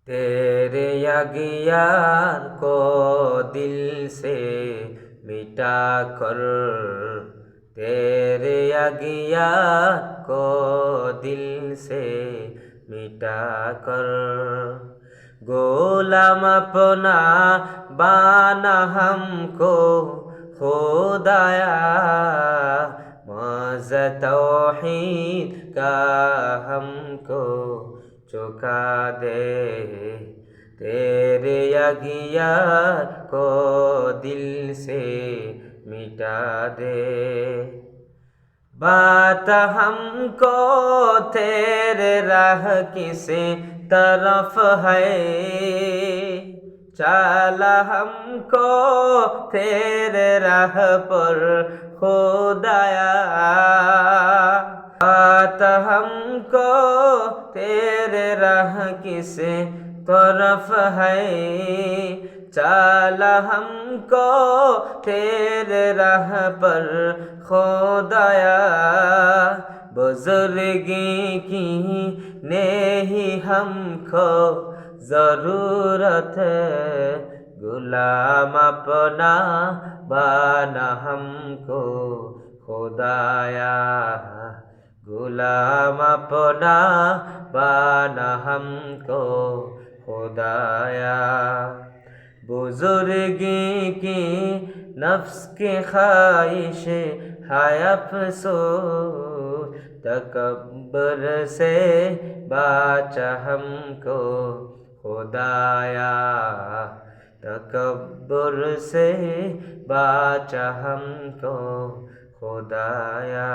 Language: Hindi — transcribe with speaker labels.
Speaker 1: तेरे अगियार को दिल से मिटा कर, तेरे अगियार को दिल से मिटा कर, गोलाम अपना बाना हमको खुदाया, मज़ तौहीद का हमको चुका दे। तेरे अगियार को दिल से मिटा दे। बात हमको तेरे राह किसे तरफ है, चाला हमको तेरे राह पर खुदाया। बात हमको तेरे राह किसे तरफ है, चाला हमको तेरे राह पर खुदाया। बुजुर्गी की ने ही हमको ज़रूरत, गुलाम अपना बाना हमको खुदाया, गुलाम अपना बाना हमको खुदाया। बुजुर्गी की नफ्स की ख्वाहिश हाय अफसोस, तकब्बुर से बाचा हमको खुदाया, तकब्बुर से बाचा हमको खुदाया।